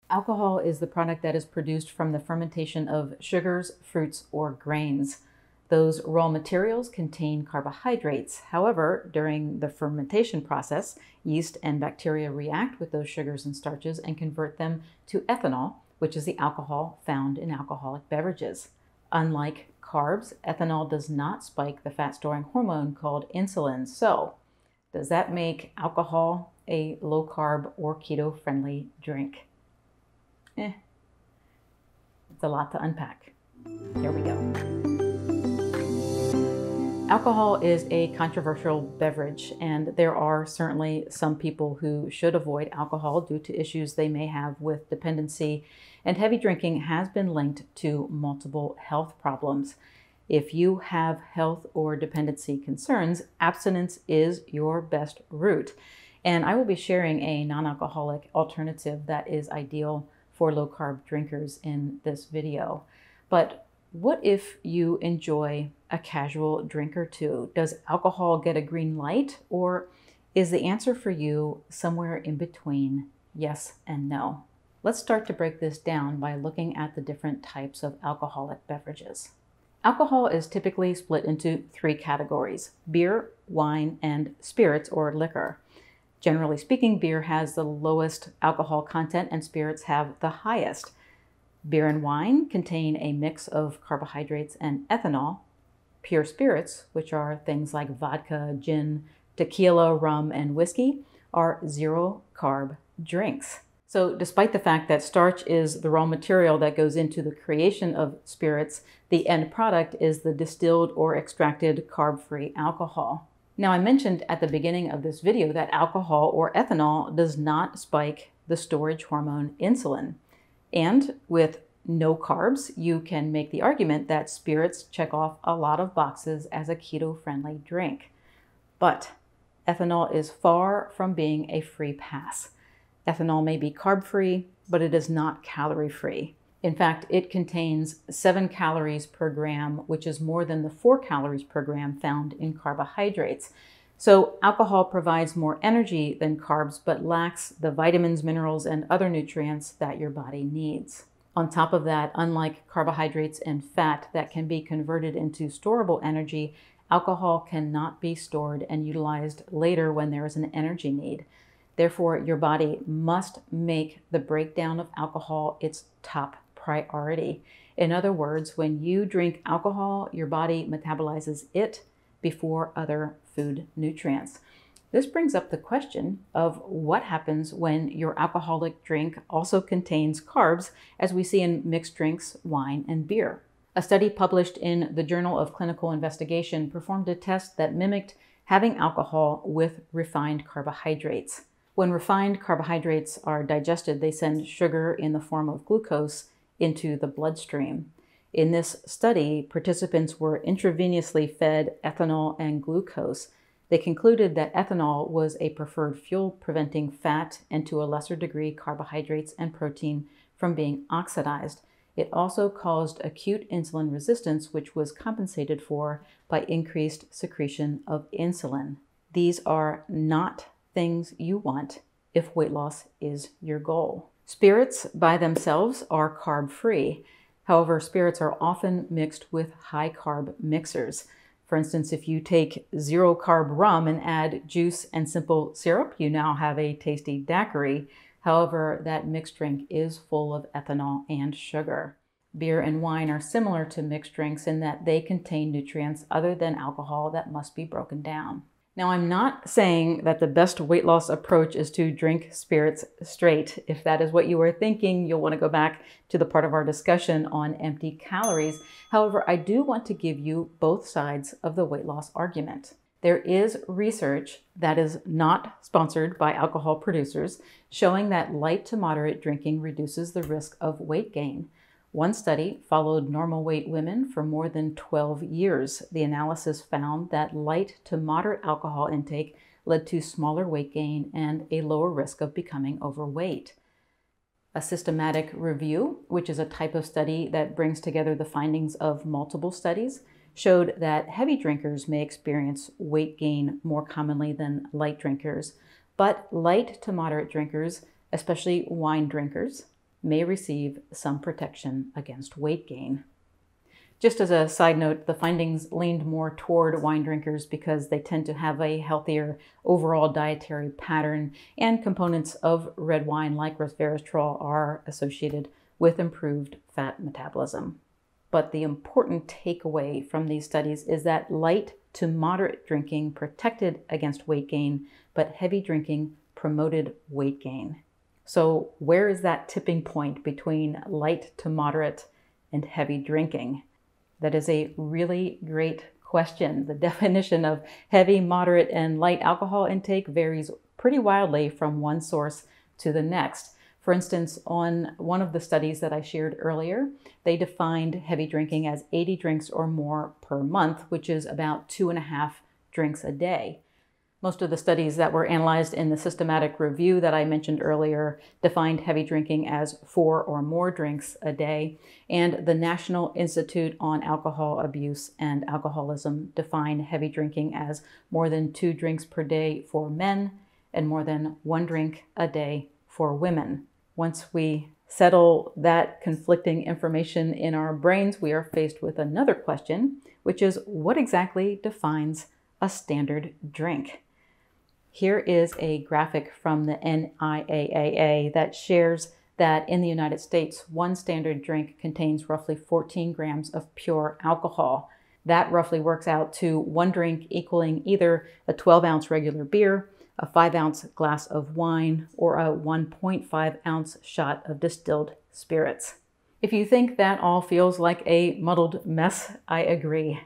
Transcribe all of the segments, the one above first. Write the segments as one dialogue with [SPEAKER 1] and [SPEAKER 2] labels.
[SPEAKER 1] Alcohol is the product that is produced from the fermentation of sugars, fruits, or grains. Those raw materials contain carbohydrates. However, during the fermentation process, yeast and bacteria react with those sugars and starches and convert them to ethanol, which is the alcohol found in alcoholic beverages. Unlike carbs, ethanol does not spike the fat-storing hormone called insulin. So, does that make alcohol a low-carb or keto-friendly drink? It's a lot to unpack. Here we go. Alcohol is a controversial beverage, and there are certainly some people who should avoid alcohol due to issues they may have with dependency, and heavy drinking has been linked to multiple health problems. If you have health or dependency concerns, abstinence is your best route. And I will be sharing a non-alcoholic alternative that is ideal for low-carb drinkers in this video. But what if you enjoy a casual drink or two? Does alcohol get a green light, or is the answer for you somewhere in between yes and no? Let's start to break this down by looking at the different types of alcoholic beverages. Alcohol is typically split into three categories: beer, wine, and spirits or liquor. Generally speaking, beer has the lowest alcohol content and spirits have the highest. Beer and wine contain a mix of carbohydrates and ethanol. Pure spirits, which are things like vodka, gin, tequila, rum, and whiskey, are zero-carb drinks. So despite the fact that starch is the raw material that goes into the creation of spirits, the end product is the distilled or extracted carb-free alcohol. Now, I mentioned at the beginning of this video that alcohol or ethanol does not spike the storage hormone insulin. And with no carbs, you can make the argument that spirits check off a lot of boxes as a keto-friendly drink. But ethanol is far from being a free pass. Ethanol may be carb-free, but it is not calorie-free. In fact, it contains 7 calories per gram, which is more than the 4 calories per gram found in carbohydrates. So alcohol provides more energy than carbs, but lacks the vitamins, minerals, and other nutrients that your body needs. On top of that, unlike carbohydrates and fat that can be converted into storable energy, alcohol cannot be stored and utilized later when there is an energy need. Therefore, your body must make the breakdown of alcohol its top priority. In other words, when you drink alcohol, your body metabolizes it before other food nutrients. This brings up the question of what happens when your alcoholic drink also contains carbs, as we see in mixed drinks, wine, and beer. A study published in the Journal of Clinical Investigation performed a test that mimicked having alcohol with refined carbohydrates. When refined carbohydrates are digested, they send sugar in the form of glucose into the bloodstream. In this study, participants were intravenously fed ethanol and glucose. They concluded that ethanol was a preferred fuel, preventing fat and to a lesser degree carbohydrates and protein from being oxidized. It also caused acute insulin resistance, which was compensated for by increased secretion of insulin. These are not things you want if weight loss is your goal. Spirits by themselves are carb-free. However, spirits are often mixed with high-carb mixers. For instance, if you take zero-carb rum and add juice and simple syrup, you now have a tasty daiquiri. However, that mixed drink is full of ethanol and sugar. Beer and wine are similar to mixed drinks in that they contain nutrients other than alcohol that must be broken down. Now, I'm not saying that the best weight loss approach is to drink spirits straight. If that is what you are thinking, you'll want to go back to the part of our discussion on empty calories. However, I do want to give you both sides of the weight loss argument. There is research that is not sponsored by alcohol producers showing that light to moderate drinking reduces the risk of weight gain. One study followed normal weight women for more than 12 years. The analysis found that light to moderate alcohol intake led to smaller weight gain and a lower risk of becoming overweight. A systematic review, which is a type of study that brings together the findings of multiple studies, showed that heavy drinkers may experience weight gain more commonly than light drinkers, but light to moderate drinkers, especially wine drinkers, may receive some protection against weight gain. Just as a side note, the findings leaned more toward wine drinkers because they tend to have a healthier overall dietary pattern, and components of red wine like resveratrol are associated with improved fat metabolism. But the important takeaway from these studies is that light to moderate drinking protected against weight gain, but heavy drinking promoted weight gain. So where is that tipping point between light to moderate and heavy drinking? That is a really great question. The definition of heavy, moderate, and light alcohol intake varies pretty wildly from one source to the next. For instance, on one of the studies that I shared earlier, they defined heavy drinking as 80 drinks or more per month, which is about 2.5 drinks a day. Most of the studies that were analyzed in the systematic review that I mentioned earlier defined heavy drinking as 4 or more drinks a day, and the National Institute on Alcohol Abuse and Alcoholism defined heavy drinking as more than 2 drinks per day for men and more than 1 drink a day for women. Once we settle that conflicting information in our brains, we are faced with another question, which is what exactly defines a standard drink? Here is a graphic from the NIAAA that shares that in the United States, 1 standard drink contains roughly 14 grams of pure alcohol. That roughly works out to 1 drink equaling either a 12-ounce regular beer, a 5-ounce glass of wine, or a 1.5-ounce shot of distilled spirits. If you think that all feels like a muddled mess, I agree.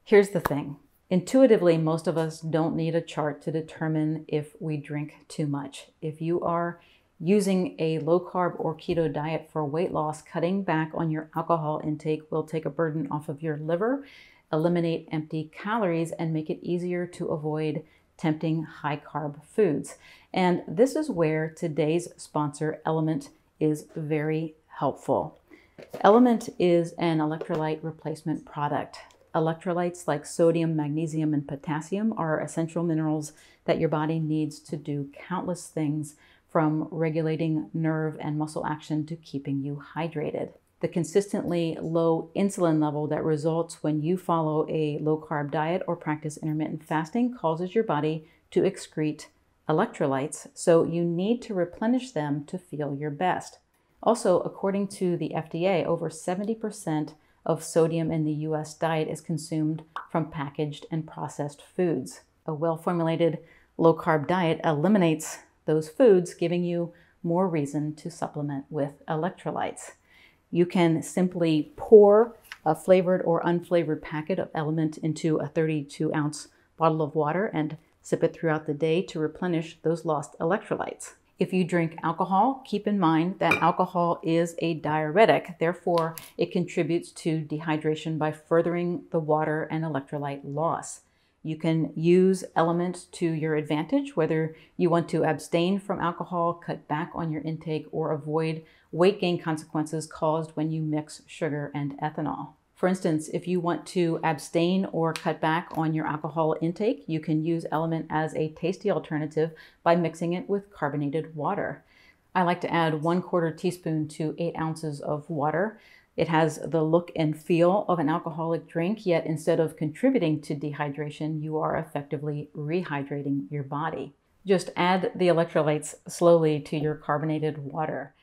[SPEAKER 1] Here's the thing. Intuitively, most of us don't need a chart to determine if we drink too much. If you are using a low-carb or keto diet for weight loss, cutting back on your alcohol intake will take a burden off of your liver, eliminate empty calories, and make it easier to avoid tempting high-carb foods. And this is where today's sponsor, LMNT, is very helpful. LMNT is an electrolyte replacement product. Electrolytes like sodium, magnesium, and potassium are essential minerals that your body needs to do countless things, from regulating nerve and muscle action to keeping you hydrated. The consistently low insulin level that results when you follow a low-carb diet or practice intermittent fasting causes your body to excrete electrolytes, so you need to replenish them to feel your best. Also, according to the FDA, over 70% of sodium in the U.S. diet is consumed from packaged and processed foods. A well-formulated low-carb diet eliminates those foods, giving you more reason to supplement with electrolytes. You can simply pour a flavored or unflavored packet of LMNT into a 32-ounce bottle of water and sip it throughout the day to replenish those lost electrolytes. If you drink alcohol, keep in mind that alcohol is a diuretic. Therefore, it contributes to dehydration by furthering the water and electrolyte loss. You can use LMNT to your advantage, whether you want to abstain from alcohol, cut back on your intake, or avoid weight gain consequences caused when you mix sugar and ethanol. For instance, if you want to abstain or cut back on your alcohol intake, you can use LMNT as a tasty alternative by mixing it with carbonated water. I like to add 1/4 teaspoon to 8 ounces of water. It has the look and feel of an alcoholic drink, yet instead of contributing to dehydration, you are effectively rehydrating your body. Just add the electrolytes slowly to your carbonated water.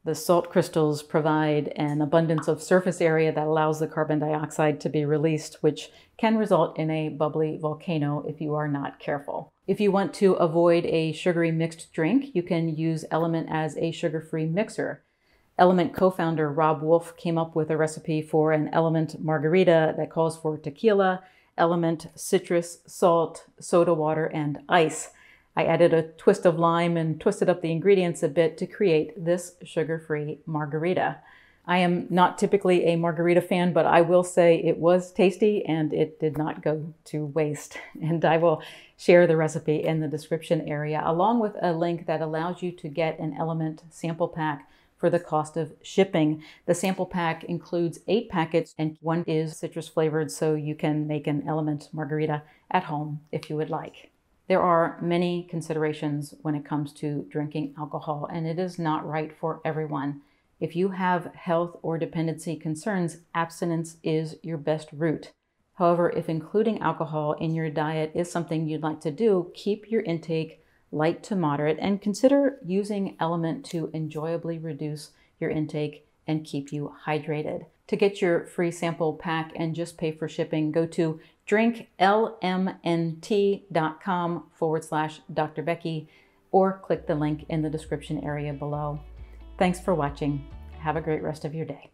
[SPEAKER 1] The salt crystals provide an abundance of surface area that allows the carbon dioxide to be released, which can result in a bubbly volcano if you are not careful. If you want to avoid a sugary mixed drink, you can use LMNT as a sugar-free mixer. LMNT co-founder Rob Wolf came up with a recipe for an LMNT Margarita that calls for tequila, LMNT Citrus Salt, soda water, and ice. I added a twist of lime and twisted up the ingredients a bit to create this sugar-free margarita. I am not typically a margarita fan, but I will say it was tasty and it did not go to waste. And I will share the recipe in the description area, along with a link that allows you to get an LMNT sample pack for the cost of shipping. The sample pack includes 8 packets and 1 is citrus flavored, so you can make an LMNT margarita at home if you would like. There are many considerations when it comes to drinking alcohol, and it is not right for everyone. If you have health or dependency concerns, abstinence is your best route. However, if including alcohol in your diet is something you'd like to do, keep your intake light to moderate and consider using LMNT to enjoyably reduce your intake and keep you hydrated. To get your free sample pack and just pay for shipping, go to drinklmnt.com/Dr. Becky or click the link in the description area below. Thanks for watching. Have a great rest of your day.